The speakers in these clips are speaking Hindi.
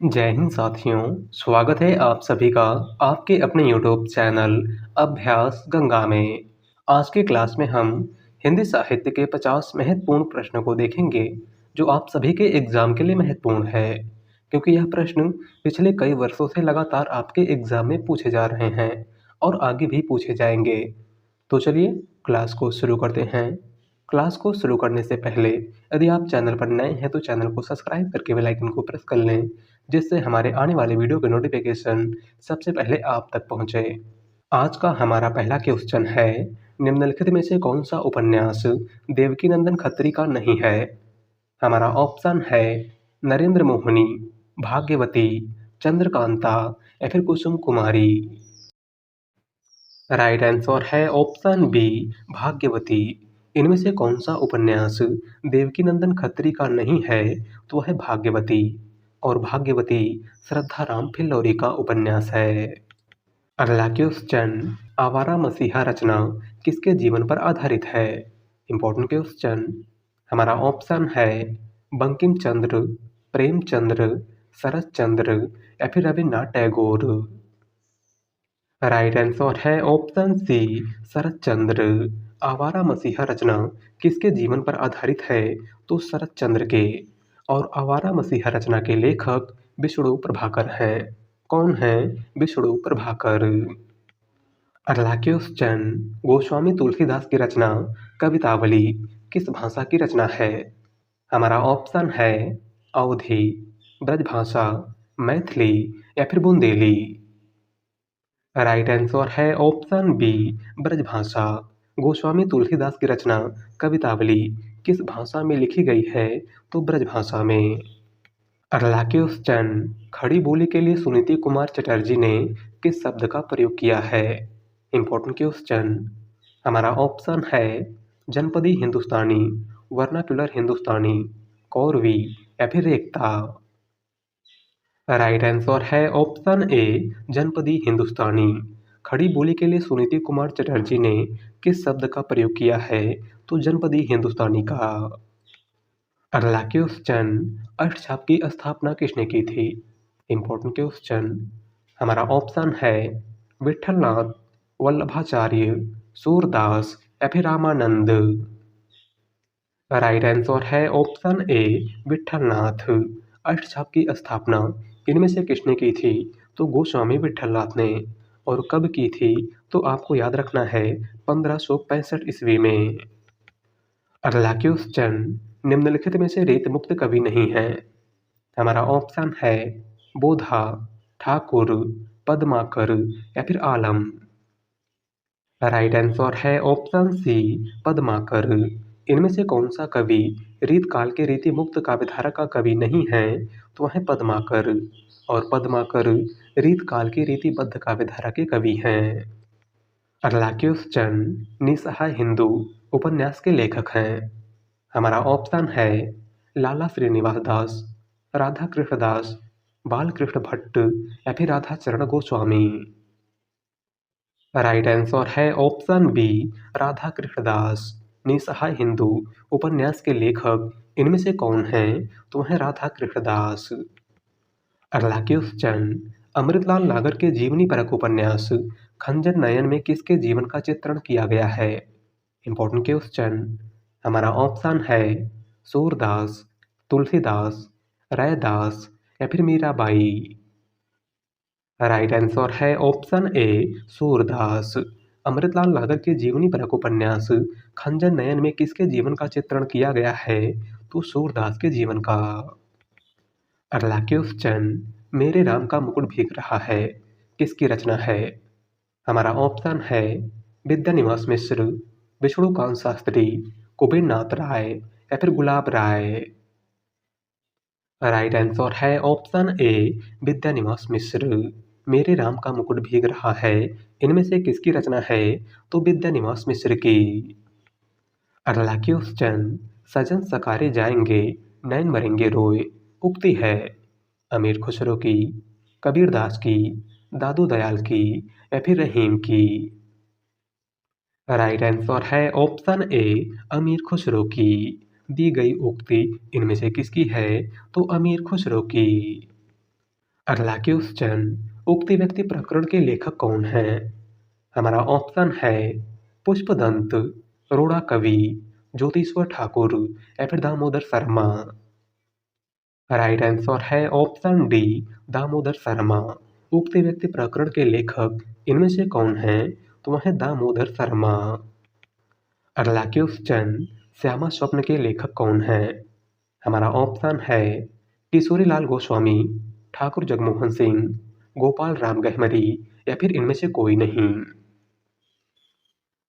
जय हिंद साथियों। स्वागत है आप सभी का आपके अपने यूट्यूब चैनल अभ्यास गंगा में। आज की क्लास में हम हिंदी साहित्य के 50 महत्वपूर्ण प्रश्नों को देखेंगे जो आप सभी के एग्जाम के लिए महत्वपूर्ण है, क्योंकि यह प्रश्न पिछले कई वर्षों से लगातार आपके एग्जाम में पूछे जा रहे हैं और आगे भी पूछे जाएंगे। तो चलिए क्लास को शुरू करते हैं। क्लास को शुरू करने से पहले यदि आप चैनल पर नए हैं तो चैनल को सब्सक्राइब करके बेल आइकन को प्रेस कर लें, जिससे हमारे आने वाले वीडियो के नोटिफिकेशन सबसे पहले आप तक पहुंचे। आज का हमारा पहला क्वेश्चन है, निम्नलिखित में से कौन सा उपन्यास देवकीनंदन खत्री का नहीं है? हमारा ऑप्शन है नरेंद्र मोहिनी, भाग्यवती, चंद्रकांता या फिर कुसुम कुमारी। राइट आंसर है ऑप्शन बी, भाग्यवती। इनमें से कौन सा उपन्यास देवकीनंदन खत्री का नहीं है? तो वह है भाग्यवती, और भाग्यवती श्रद्धाराम फिल्लौरी का उपन्यास है। अगला क्वेश्चन, आवारा मसीहा रचना किसके जीवन पर आधारित है? Important question. हमारा ऑप्शन है बंकिम चंद्र, प्रेमचंद्र, शरत चंद्र या फिर रविन्द्रनाथ टैगोर। राइट आंसर है ऑप्शन सी, शरत चंद्र। आवारा मसीहा रचना किसके जीवन पर आधारित है? तो शरत चंद्र के। और आवारा मसीहा रचना के लेखक विष्णु प्रभाकर हैं। कौन है? विष्णु प्रभाकर। अगला क्वेश्चन, गोस्वामी तुलसीदास की रचना कवितावली किस भाषा की रचना है? हमारा ऑप्शन है अवधी, ब्रजभाषा, मैथिली या फिर बुंदेली। राइट आंसर है ऑप्शन बी, ब्रजभाषा। गोस्वामी तुलसीदास की रचना कवितावली किस भाषा में लिखी गई है? तो ब्रजभाषा में। अगला क्वेश्चन, खड़ी बोली के लिए सुनीति कुमार चटर्जी ने किस शब्द का प्रयोग किया है? Important question. हमारा ऑप्शन है जनपदी हिंदुस्तानी, वर्नाक्युलर हिंदुस्तानी, कौरवी या फिर रेखता। राइट आंसर है ऑप्शन ए, जनपदी हिंदुस्तानी। खड़ी बोली के लिए सुनीति कुमार चटर्जी ने किस शब्द का प्रयोग किया है? तो जनपदी हिंदुस्तानी का। अगला क्वेश्चन, अष्टछाप की स्थापना किसने की थी? Important question. हमारा ऑप्शन है विठलनाथ, वल्लभाचार्य, सूरदास या फिर रामानंद। राइट आंसर है ऑप्शन ए, विठलनाथ। अष्टछाप की स्थापना इनमें से किसने की थी? तो गोस्वामी विठलनाथ ने। और कब की थी? तो आपको याद रखना है 1565 ईस्वी में। अगला क्वेश्चन, निम्नलिखित में से रेत मुक्त कवि नहीं है? हमारा ऑप्शन है बोधा, ठाकुर, पद्माकर या फिर आलम। राइट आंसर है ऑप्शन सी, पद्माकर। इनमें से कौन सा कवि रीत काल के रीति मुक्त काव्यधारा का कवि नहीं है? तो वह है पद्माकर। और पद्माकर रीत काल की रीतिबद्ध काव्यधारा के कवि हैं। अगला क्वेश्चन, निसहाय हिंदू उपन्यास के लेखक हैं? हमारा ऑप्शन है लाला श्रीनिवास दास, राधा कृष्ण दास, बालकृष्ण भट्ट या फिर राधा चरण गोस्वामी। राइट आंसर है ऑप्शन बी, राधा कृष्णदास। निसहाय हिंदू उपन्यास के लेखक इनमें से कौन हैं? तो वह राधा कृष्णदास। अगला क्वेश्चन, अमृतलाल नागर के जीवनी परक उपन्यास खंजर नयन में किसके जीवन का चित्रण किया गया है? Important question. हमारा ऑप्शन है सूरदास, तुलसीदास, रैदास या फिर मीराबाई। राइट आंसर है ऑप्शन ए, सूरदास। अमृतलाल नागर के जीवनी परक उपन्यास खंजर नयन में किसके जीवन का चित्रण किया गया है? तो सूरदास के जीवन का। अगला क्वेश्चन, मेरे राम का मुकुट भीग रहा है किसकी रचना है? हमारा ऑप्शन है विद्यानिवास मिश्र, विष्णुकांत शास्त्री, कुबेर नाथ राय या फिर गुलाब राय। राइट आंसर है ऑप्शन ए, विद्यानिवास मिश्र। मेरे राम का मुकुट भीग रहा है इनमें से किसकी रचना है? तो विद्यानिवास मिश्र की। अगला क्वेश्चन, सजन सकारे जाएंगे नैन मरेंगे रोए उक्ति है अमीर खुसरो की, कबीरदास की, दादू दयाल की या फिर रहीम की। राइट आंसर है ऑप्शन ए, अमीर खुसरो की। दी गई उक्ति इनमें से किसकी है? तो अमीर खुसरो की। अगला क्वेश्चन, उक्त व्यक्ति प्रकरण के लेखक कौन है? हमारा ऑप्शन है पुष्पदंत, रोड़ा कवि, ज्योतिश्वर ठाकुर या फिर दामोदर शर्मा। राइट आंसर है ऑप्शन डी, दामोदर शर्मा। उक्त व्यक्ति प्रकरण के लेखक इनमें से कौन है? तो वह है दामोदर शर्मा। अगला क्वेश्चन, श्यामा स्वप्न के लेखक कौन है? हमारा ऑप्शन है किशोरीलाल गोस्वामी, ठाकुर जगमोहन सिंह, गोपाल राम गहमरी या फिर इनमें से कोई नहीं।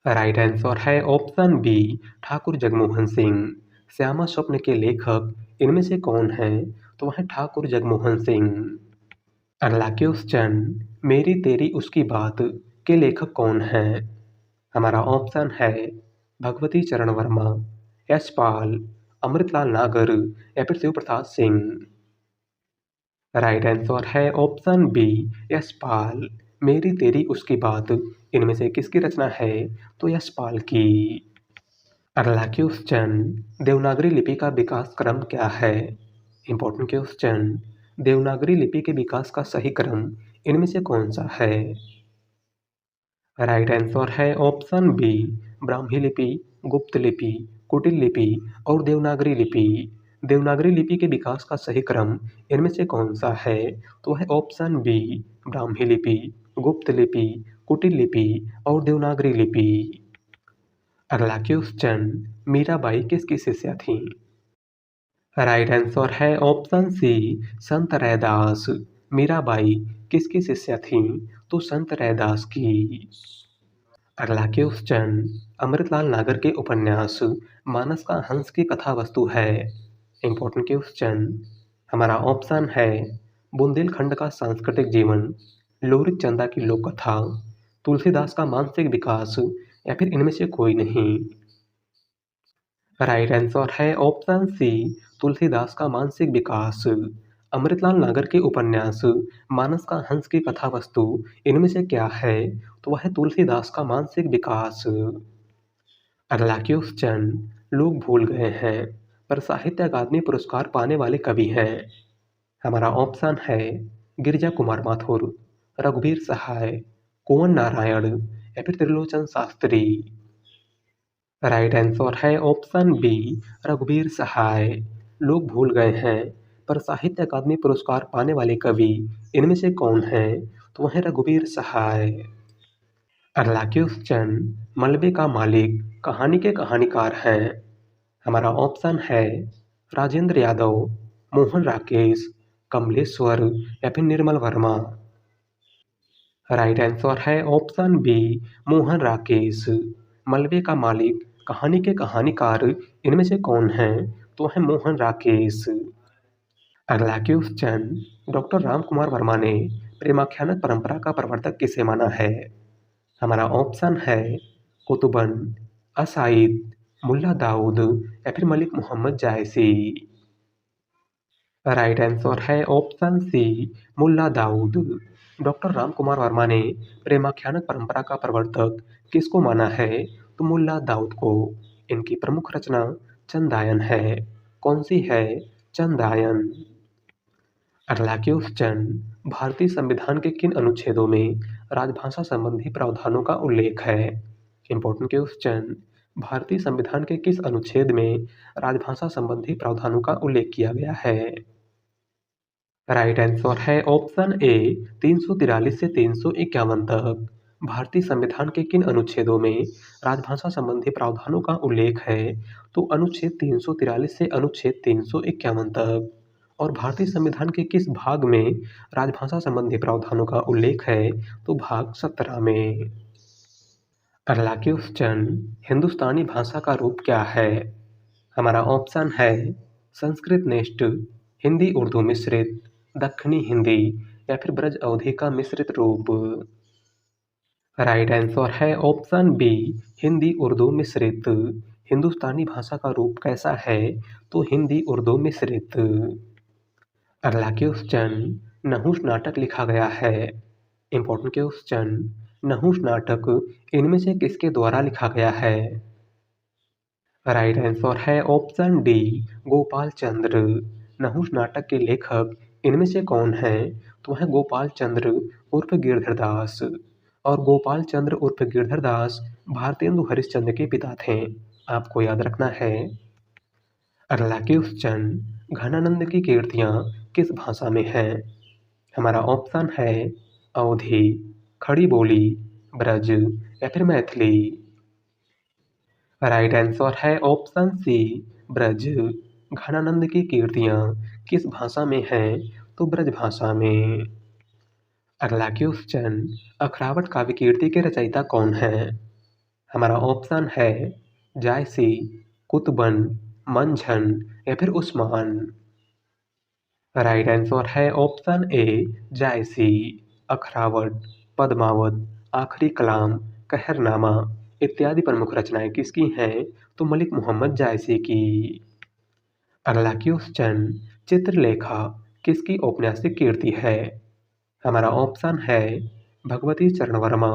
राइट आंसर है ऑप्शन बी, ठाकुर जगमोहन सिंह। श्यामा स्वप्न के लेखक इनमें से कौन है? तो वह है ठाकुर जगमोहन सिंह। अगला क्वेश्चन, मेरी तेरी उसकी बात के लेखक कौन है? हमारा ऑप्शन है भगवती चरण वर्मा, यशपाल, अमृतलाल नागर या फिर शिव प्रसाद सिंह। राइट आंसर है ऑप्शन बी, यशपाल। मेरी तेरी उसकी बात इनमें से किसकी रचना है? तो यशपाल की। अगला क्वेश्चन, देवनागरी लिपि का विकास क्रम क्या है? इंपॉर्टेंट क्वेश्चन, देवनागरी लिपि के विकास का सही क्रम इनमें से कौन सा है? राइट आंसर है ऑप्शन बी, ब्राह्मी लिपि, गुप्त लिपि, कुटिल लिपि और देवनागरी लिपि। देवनागरी लिपि के विकास का सही क्रम इनमें से कौन सा है? तो है ऑप्शन बी, ब्राह्मी लिपि, गुप्त लिपि, कुटिल लिपि और देवनागरी लिपि। अगला क्वेश्चन, मीराबाई किसकी शिष्या थी? राइट आंसर है ऑप्शन सी, संत रैदास। मीराबाई किसकी शिष्या थी? तो संत रैदास की। अगला क्वेश्चन, अमृतलाल नागर के उपन्यास मानस का हंस की कथा वस्तु है। इंपॉर्टेंट क्वेश्चन, हमारा ऑप्शन है बुंदेलखंड का सांस्कृतिक जीवन, लोरिक चंदा की लोक कथा, तुलसीदास का मानसिक विकास या फिर इनमें से कोई नहीं। राइट आंसर है ऑप्शन सी, तुलसीदास का मानसिक विकास। अमृतलाल नागर के उपन्यास मानस का हंस की कथा वस्तु इनमें से क्या है? तो वह है तुलसीदास का मानसिक विकास। अगला क्वेश्चन, लोग भूल गए हैं पर साहित्य अकादमी पुरस्कार पाने वाले कवि हैं। हमारा ऑप्शन है गिरिजा कुमार माथुर, रघुवीर सहाय, कुंवर नारायण या फिर त्रिलोचन शास्त्री। राइट आंसर है ऑप्शन बी, रघुवीर सहाय। लोग भूल गए हैं पर साहित्य अकादमी पुरस्कार पाने वाले कवि इनमें से कौन है? तो वह है रघुवीर सहाय। अगला क्वेश्चन, मलबे का मालिक कहानी के कहानीकार हैं। हमारा ऑप्शन है राजेंद्र यादव, मोहन राकेश, कमलेश्वर या फिर निर्मल वर्मा। राइट आंसर है ऑप्शन बी, मोहन राकेश। मलबे का मालिक कहानी के कहानीकार इनमें से कौन है? तो है मोहन राकेश। अगला क्वेश्चन, डॉक्टर राम कुमार वर्मा ने प्रेमाख्यानक परंपरा का प्रवर्तक किसे माना है? हमारा ऑप्शन है कुतुबन, असाइद, मुल्ला दाऊद या फिर मलिक मोहम्मद जायसी। राइट आंसर है option C, Mulla Daud. Doctor Ram Kumar Verma ने प्रेमाख्यानक परंपरा का प्रवर्तक किसको माना है? तो मुल्ला दाऊद को। इनकी प्रमुख रचना चंदायन है। कौन सी है? चंदायन। अगला क्वेश्चन, भारतीय संविधान के किन अनुच्छेदों में राजभाषा संबंधी प्रावधानों का उल्लेख है? इंपॉर्टेंट क्वेश्चन, भारतीय संविधान के किस अनुच्छेद में राजभाषा संबंधी प्रावधानों का उल्लेख किया गया है? राइट आंसर है ऑप्शन ए, 343 से 351 तक। भारतीय संविधान के किन अनुच्छेदों में राजभाषा संबंधी प्रावधानों का उल्लेख है? तो अनुच्छेद 343 से अनुच्छेद 351 तक। और भारतीय संविधान के किस भाग में राजभाषा संबंधी प्रावधानों का उल्लेख है? तो भाग 17 में। अगला क्वेश्चन, हिंदुस्तानी भाषा का रूप क्या है? हमारा ऑप्शन है संस्कृत निष्ठ, हिंदी उर्दू मिश्रित, दक्षिणी हिंदी या फिर ब्रज अवधि का मिश्रित रूप। राइट आंसर है ऑप्शन बी, हिंदी उर्दू मिश्रित। हिंदुस्तानी भाषा का रूप कैसा है? तो हिंदी उर्दू मिश्रित। अगला क्वेश्चन, नहुष नाटक लिखा गया है। इंपॉर्टेंट क्वेश्चन, नहुष नाटक इनमें से किसके द्वारा लिखा गया है? राइट आंसर है ऑप्शन डी, गोपाल चंद्र। नहुष नाटक के लेखक इनमें से कौन है? तो वह गोपाल चंद्र उर्फ गिरधर दास। और गोपाल चंद्र उर्फ गिरधर दास भारतेंदु हरिश्चंद्र के पिता थे। आपको याद रखना है। अगला क्वेश्चन, घनानंद की कीर्तियां किस भाषा में हैं? हमारा ऑप्शन है अवधी, खड़ी बोली, ब्रज या फिर मैथिली। राइट आंसर है ऑप्शन सी, ब्रज। घनानंद की कीर्तियां किस भाषा में हैं? तो ब्रज भाषा में। अगला क्वेश्चन, अखरावट काव्य कीर्ति के रचयिता कौन है? हमारा ऑप्शन है जायसी, कुतुबन, मंझन या फिर उस्मान। राइट आंसर है ऑप्शन ए, जायसी। अखरावट, पद्मावत, आखिरी कलाम, कहरनामा इत्यादि प्रमुख रचनाएं किसकी हैं? तो मलिक मोहम्मद जायसी की। अगला क्वेश्चन, चित्रलेखा किसकी औपन्यासिक कीर्ति है? हमारा ऑप्शन है भगवती चरण वर्मा,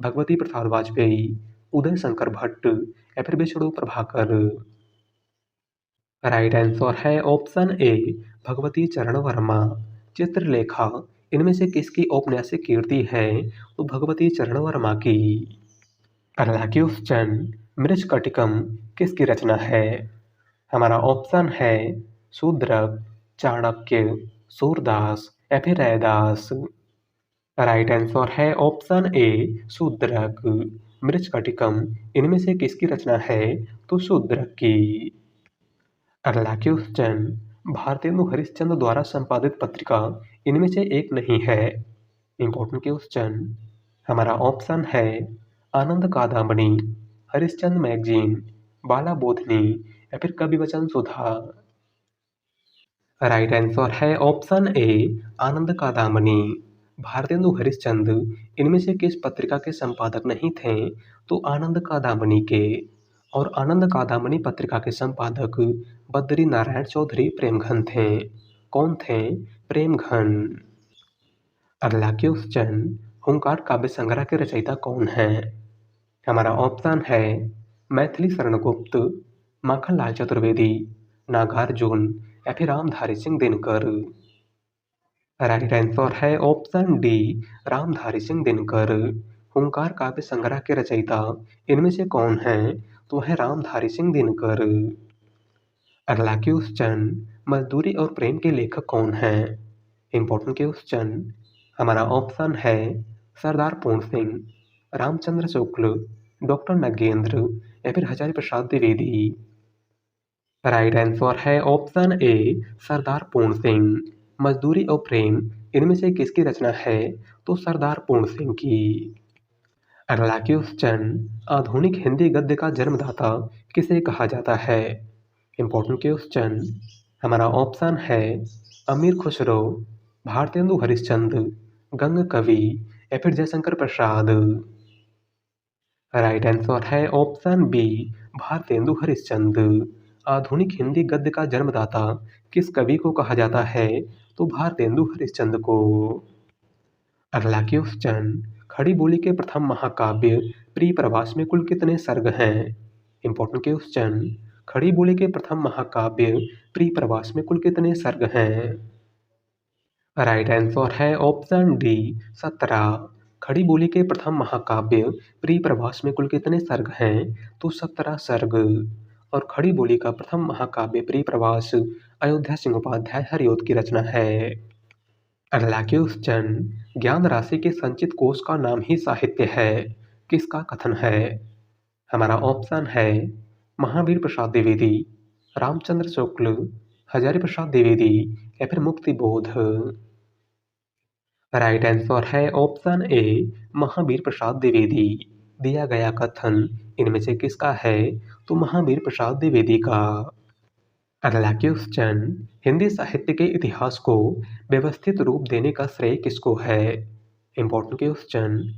भगवती प्रसाद वाजपेयी, उदय शंकर भट्ट या फिर विष्णु प्रभाकर। राइट आंसर है ऑप्शन ए, भगवती चरण वर्मा। चित्रलेखा इनमें से किसकी औपन्यासिक कीर्ति है? तो भगवती चरण वर्मा की। अगला क्वेश्चन, मृच्छकटिकम किसकी रचना है? हमारा ऑप्शन है शूद्रक, चाणक्य, सूरदास या फिर रैदास। राइट आंसर है ऑप्शन ए, शूद्रक। मृच्छकटिकम इनमें से किसकी रचना है? तो शूद्रक की। अगला क्वेश्चन, भारतेंदु हरिश्चंद्र द्वारा संपादित पत्रिका इनमें से एक नहीं है। Important question. हमारा ऑप्शन है आनंद कादंबनी, हरिश्चंद्र मैगजीन, बाला बोधनी या फिर कवि वचन सुधा। राइट आंसर है ऑप्शन ए, आनंद कादंबनी। भारतेंदु हरिश्चंद्र इनमें से किस पत्रिका के संपादक नहीं थे? तो आनंद कादंबनी के। और आनंद कादंबनी पत्रिका के संपादक बद्री नारायण चौधरी प्रेमघन थे। कौन थे? प्रेमघन। अगला क्वेश्चन, हुंकार काव्य संग्रह के रचयिता कौन है? हमारा ऑप्शन है मैथिली शरण गुप्त, माखनलाल चतुर्वेदी, नागार्जुन या फिर रामधारी सिंह दिनकर। राइट आंसर है ऑप्शन डी, रामधारी सिंह दिनकर। हुंकार काव्य संग्रह के रचयिता इनमें से कौन है? तो है रामधारी सिंह दिनकर। अगला क्वेश्चन, मजदूरी और प्रेम के लेखक कौन हैं? Important question. हमारा ऑप्शन है सरदार पूर्ण सिंह, रामचंद्र शुक्ल, डॉक्टर नगेंद्र या फिर हजारी प्रसाद द्विवेदी। राइट आंसर है ऑप्शन ए, सरदार पूर्ण सिंह। मजदूरी और प्रेम इनमें से किसकी रचना है? तो सरदार पूर्ण सिंह की। अगला क्वेश्चन, आधुनिक हिंदी गद्य का जन्मदाता किसे कहा जाता है? Important question. हमारा ऑप्शन है अमीर खुसरो, भारतेंदु हरिश्चंद्र, गंग कवि या फिर जयशंकर प्रसाद। राइट आंसर है ऑप्शन बी, भारतेंदु हरिश्चंद्र। आधुनिक हिंदी गद्य का जन्मदाता किस कवि को कहा जाता है? तो भारतेंदु हरिश्चंद्र को। अगला क्वेश्चन, खड़ी बोली के प्रथम महाकाव्य प्रिय प्रवास में कुल कितने सर्ग हैं? Important question. खड़ी बोली के प्रथम महाकाव्य प्रिय प्रवास में कुल कितने सर्ग हैं? राइट आंसर है ऑप्शन डी, 17। खड़ी बोली के प्रथम महाकाव्य प्रिय प्रवास में कुल कितने सर्ग हैं? तो 17 सर्ग। और खड़ी बोली का प्रथम महाकाव्य प्रिय प्रवास अयोध्या सिंह उपाध्याय हरिऔध की रचना है। अगला क्वेश्चन, ज्ञान राशि के संचित कोश का नाम ही साहित्य है, किसका कथन है? हमारा ऑप्शन है महावीर प्रसाद द्विवेदी, रामचंद्र शुक्ल, हजारी प्रसाद द्विवेदी या फिर मुक्ति बोध। राइट आंसर है ऑप्शन ए, महावीर प्रसाद द्विवेदी। दिया गया कथन इनमें से किसका है? तो महावीर प्रसाद द्विवेदी का। अगला क्वेश्चन, हिंदी साहित्य के इतिहास को व्यवस्थित रूप देने का श्रेय किसको है? Important question.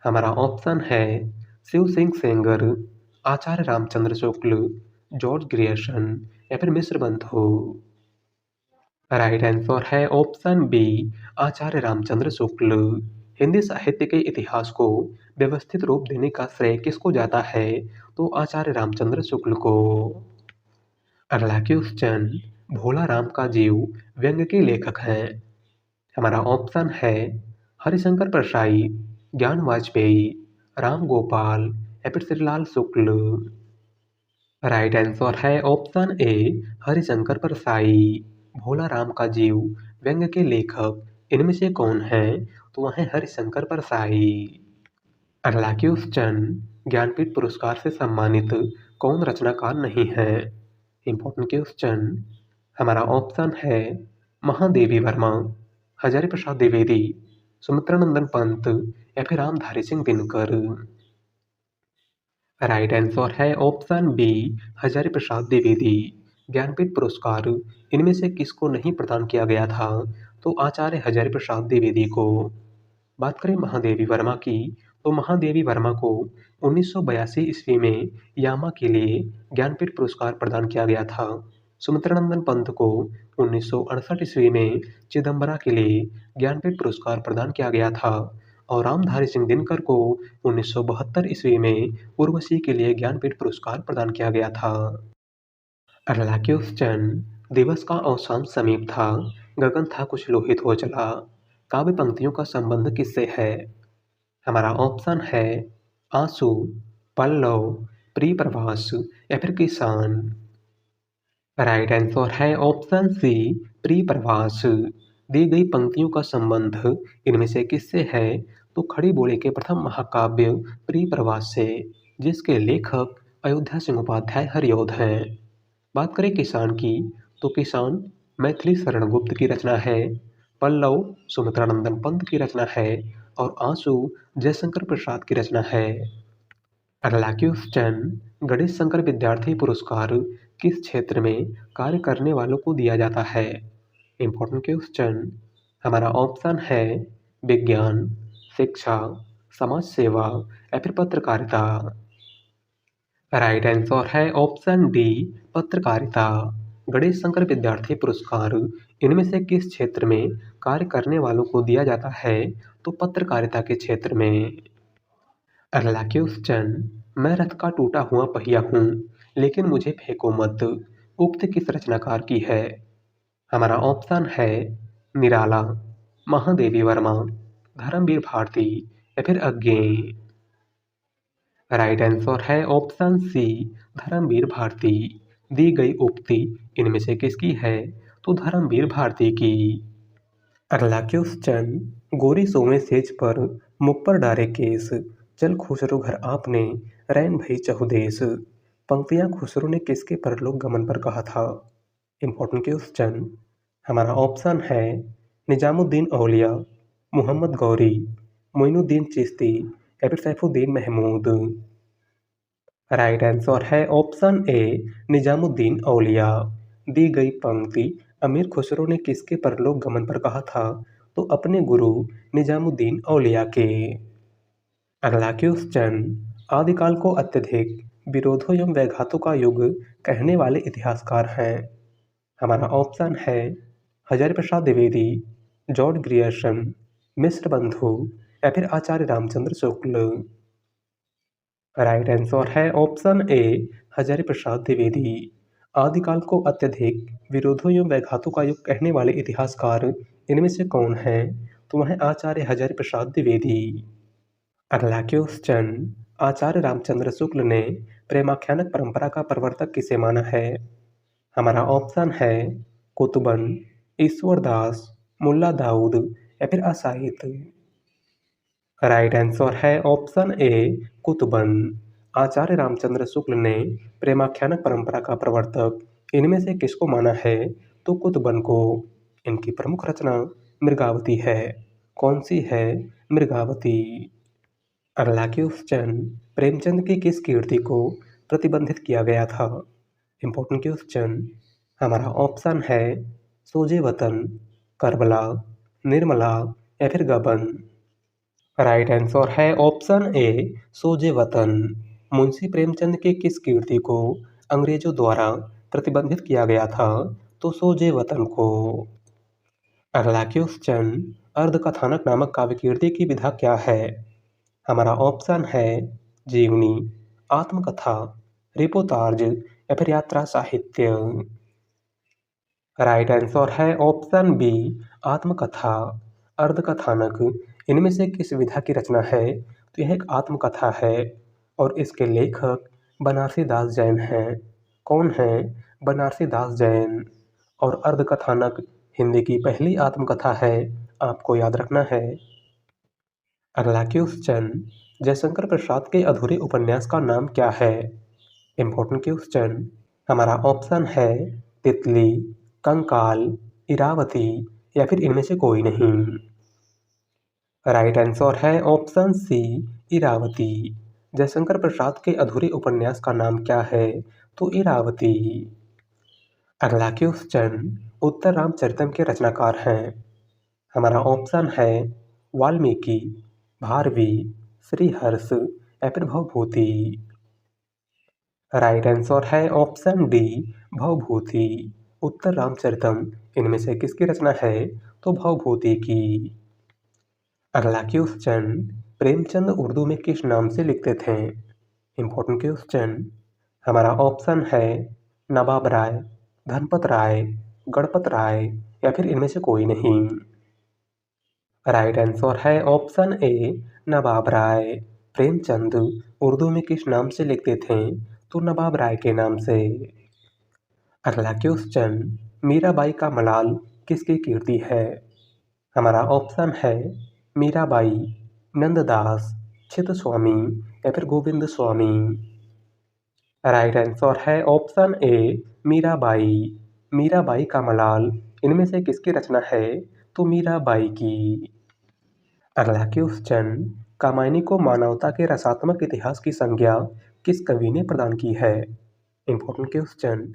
हमारा ऑप्शन है शिव सिंह सेंगर, आचार्य रामचंद्र शुक्ल, जॉर्ज ग्रियर्सन या फिर मिश्र बंधु। राइट आंसर है ऑप्शन बी, आचार्य रामचंद्र शुक्ल। हिंदी साहित्य के इतिहास को व्यवस्थित रूप देने का श्रेय किसको जाता है? तो आचार्य रामचंद्र शुक्ल को। अगला क्वेश्चन, भोला राम का जीव व्यंग्य के लेखक हैं। हमारा ऑप्शन है हरिशंकर परसाई, ज्ञान वाजपेयी, राम गोपाल या फिर श्रीलाल शुक्ल। राइट आंसर है ऑप्शन ए हरिशंकर परसाई। भोला राम का जीव व्यंग्य के लेखक इनमें से कौन है? तो वह है हरिशंकर परसाई। अगला क्वेश्चन, ज्ञानपीठ पुरस्कार से सम्मानित कौन रचनाकार नहीं है? Important question. हमारा ऑप्शन है महादेवी वर्मा, हजारी प्रसाद द्विवेदी, सुमित्रानंदन पंत या फिर रामधारी सिंह दिनकर। राइट आंसर है ऑप्शन बी हजारी प्रसाद द्विवेदी। ज्ञानपीठ पुरस्कार इनमें से किसको नहीं प्रदान किया गया था? तो आचार्य हजारी प्रसाद द्विवेदी को। बात करें महादेवी वर्मा की, तो महादेवी वर्मा को 1982 ईस्वी में यामा के लिए ज्ञानपीठ पुरस्कार प्रदान किया गया था। सुमित्रानंदन पंत को 1968 ईस्वी में चिदम्बरा के लिए ज्ञानपीठ पुरस्कार प्रदान किया गया था और रामधारी सिंह दिनकर को 1972 ईस्वी में उर्वशी के लिए ज्ञानपीठ पुरस्कार प्रदान किया गया था। अगला क्वेश्चन, दिवस का अवसान समीप था, गगन था कुछ लोहित हो चला। काव्य पंक्तियों का संबंध किससे है? हमारा ऑप्शन है आंसू, पल्लव, प्रिय प्रवास या फिर किसान। राइट आंसर है ऑप्शन सी प्रिय प्रवास। दी गई पंक्तियों का संबंध इनमें से किससे है? तो खड़ी बोले के प्रथम महाकाव्य प्रिय प्रवास से, जिसके लेखक अयोध्या सिंह उपाध्याय हरिऔध हैं। बात करें किसान की, तो किसान मैथिली शरण गुप्त की रचना है, पल्लव सुमित्रानंदन पंत की रचना है और आंसू जयशंकर प्रसाद की रचना है। अगला क्वेश्चन, गणेश शंकर विद्यार्थी पुरस्कार किस क्षेत्र में कार्य करने वालों को दिया जाता है? Important question. हमारा ऑप्शन है विज्ञान, शिक्षा, समाज सेवा या फिर पत्रकारिता। राइट आंसर है ऑप्शन डी पत्रकारिता। गणेश शंकर विद्यार्थी पुरस्कार इनमें से किस क्षेत्र में कार्य करने वालों को दिया जाता है? तो पत्रकारिता के क्षेत्र में। अगला क्वेश्चन, मैं रथ का टूटा हुआ पहिया हूँ लेकिन मुझे फेंको मत, उक्त किस रचनाकार की है? हमारा ऑप्शन है निराला, महादेवी वर्मा, धर्मवीर भारती या फिर अज्ञेय। राइट आंसर है ऑप्शन सी धर्मवीर भारती। दी गई उक्ति इनमें से किसकी है? तो धर्मवीर भारती की। अगला क्वेश्चन, गोरी सोमे सेज पर मुख पर डारे केस, चल खुसरो घर आपने रैन भई चहुदेस। पंक्तियां खुसरो ने किसके परलोक गमन पर कहा था? Important question. हमारा ऑप्शन है निजामुद्दीन औलिया, मोहम्मद गौरी, मोइनुद्दीन चिश्ती या फिर सैफुद्दीन महमूद। राइट आंसर है ऑप्शन ए निजामुद्दीन औलिया। दी गई पंक्ति अमीर खुसरो ने किसके परलोक गमन पर कहा था? तो अपने गुरु निजामुद्दीन औलिया के। अगला क्वेश्चन, आदिकाल को अत्यधिक विरोधों एवं व्याघातों का युग कहने वाले इतिहासकार हैं। हमारा ऑप्शन है हजारी प्रसाद द्विवेदी, जॉर्ज ग्रियर्सन, मिश्र बंधु या फिर आचार्य रामचंद्र शुक्ल। राइट आंसर है ऑप्शन ए हजारी प्रसाद द्विवेदी। आदिकाल को अत्यधिक विरोधों एवं व्याघातों का युग कहने वाले इतिहासकार इनमें से कौन है? तो वह है आचार्य हजारी प्रसाद द्विवेदी। अगला क्वेश्चन, आचार्य रामचंद्र शुक्ल ने प्रेमाख्यानक परंपरा का प्रवर्तक किसे माना है? हमारा ऑप्शन है कुतुबन, ईश्वरदास, मुल्ला दाऊद या फिर असाहित। राइट आंसर है ऑप्शन ए कुतुबन। आचार्य रामचंद्र शुक्ल ने प्रेमाख्यानक परंपरा का प्रवर्तक इनमें से किसको माना है? तो कुतुबन को। इनकी प्रमुख रचना मृगावती है। कौन सी है? मृगावती। अगला क्वेश्चन, प्रेमचंद की किस कीर्ति को प्रतिबंधित किया गया था? Important question. हमारा ऑप्शन है सोजे वतन, करबला, निर्मला या फिर गबन। राइट आंसर है ऑप्शन ए सोजे वतन। मुंशी प्रेमचंद की किस कीर्ति को अंग्रेजों द्वारा प्रतिबंधित किया गया था? तो सोजे वतन को। अगला क्वेश्चन, अर्धकथानक नामक काव्य कीर्ति की विधा क्या है? हमारा ऑप्शन है जीवनी, आत्मकथा, रिपोर्ताज या फिर यात्रा साहित्य। राइट आंसर है ऑप्शन बी आत्मकथा। अर्धकथानक इनमें से किस विधा की रचना है? तो यह एक आत्मकथा है और इसके लेखक बनारसी दास जैन हैं। कौन हैं? बनारसी दास जैन। और अर्धकथानक हिंदी की पहली आत्मकथा है, आपको याद रखना है। अगला क्वेश्चन, जयशंकर प्रसाद के अधूरे उपन्यास का नाम क्या है? Important question. हमारा ऑप्शन है तितली, कंकाल, इरावती या फिर इनमें से कोई नहीं। राइट आंसर है ऑप्शन सी, इरावती। जयशंकर प्रसाद के अधूरे उपन्यास का नाम क्या है? तो इरावती। अगला क्वेश्चन, उत्तर रामचरितम के रचनाकार हैं। हमारा ऑप्शन है वाल्मीकि, भारवी, श्रीहर्ष या फिर भवभूति। राइट आंसर है ऑप्शन डी, भवभूति। उत्तर रामचरितम इनमें से किसकी रचना है? तो भवभूति की। अगला क्वेश्चन, प्रेमचंद उर्दू में किस नाम से लिखते थे? Important question. हमारा ऑप्शन है नवाब राय, धनपत राय, गणपत राय या फिर इनमें से कोई नहीं। राइट आंसर है ऑप्शन ए, नवाब राय। प्रेमचंद उर्दू में किस नाम से लिखते थे? तो नवाब राय के नाम से। अगला क्वेश्चन, मीराबाई का मलाल किसकी कीर्ति है? हमारा ऑप्शन है मीराबाई, नंददास, चित्तस्वामी या फिर गोविंद स्वामी। राइट आंसर है ऑप्शन ए, मीराबाई। मीराबाई का मलाल इनमें से किसकी रचना है? तो मीराबाई की। अगला क्वेश्चन, कामायनी को मानवता के रसात्मक इतिहास की संज्ञा किस कवि ने प्रदान की है? Important question.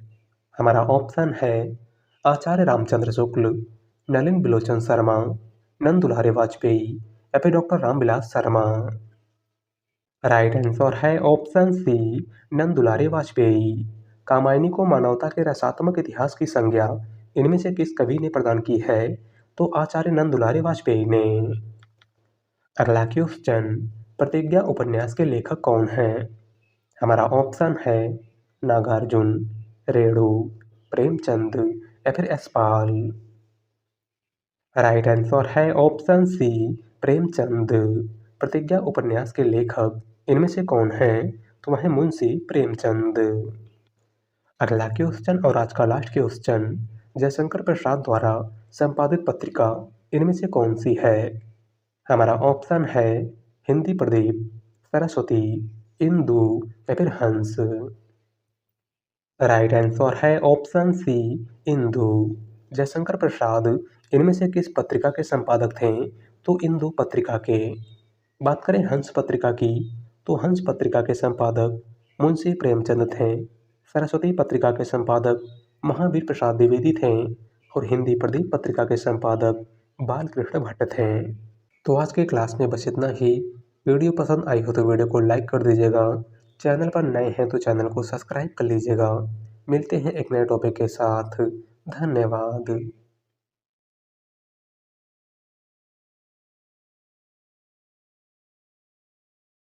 हमारा ऑप्शन है आचार्य रामचंद्र शुक्ल, नलिन बिलोचन शर्मा, नंद दुलारे वाजपेयी या फिर doctor Ramvilas Sharma. Right answer है ऑप्शन सी, नंद दुलारे वाजपेयी। कामायनी को मानवता के रसात्मक इतिहास की संज्ञा इनमें से किस कवि ने प्रदान की है? तो आचार्य नंद दुलारे वाजपेयी ने। अगला क्वेश्चन, प्रतिज्ञा उपन्यास के लेखक कौन हैं? हमारा ऑप्शन है नागार्जुन, रेणु, प्रेमचंद या फिर यशपाल। राइट आंसर है ऑप्शन सी, प्रेमचंद। प्रतिज्ञा उपन्यास के लेखक इनमें से कौन हैं? तो वह है मुंशी प्रेमचंद। अगला क्वेश्चन और आज का लास्ट क्वेश्चन, जयशंकर प्रसाद द्वारा संपादित पत्रिका इनमें से कौन सी है? हमारा ऑप्शन है हिंदी प्रदीप, सरस्वती, इंदु या फिर हंस। राइट आंसर है ऑप्शन सी, इंदु। जयशंकर प्रसाद इनमें से किस पत्रिका के संपादक थे? तो इंदु पत्रिका के। बात करें हंस पत्रिका की, तो हंस पत्रिका के संपादक मुंशी प्रेमचंद थे। सरस्वती पत्रिका के संपादक महावीर प्रसाद द्विवेदी थे और हिंदी प्रदीप पत्रिका के संपादक बालकृष्ण भट्ट थे। तो आज के क्लास में बस इतना ही। वीडियो पसंद आई हो तो वीडियो को लाइक कर दीजिएगा। चैनल पर नए हैं तो चैनल को सब्सक्राइब कर लीजिएगा। मिलते हैं एक नए टॉपिक के साथ। धन्यवाद।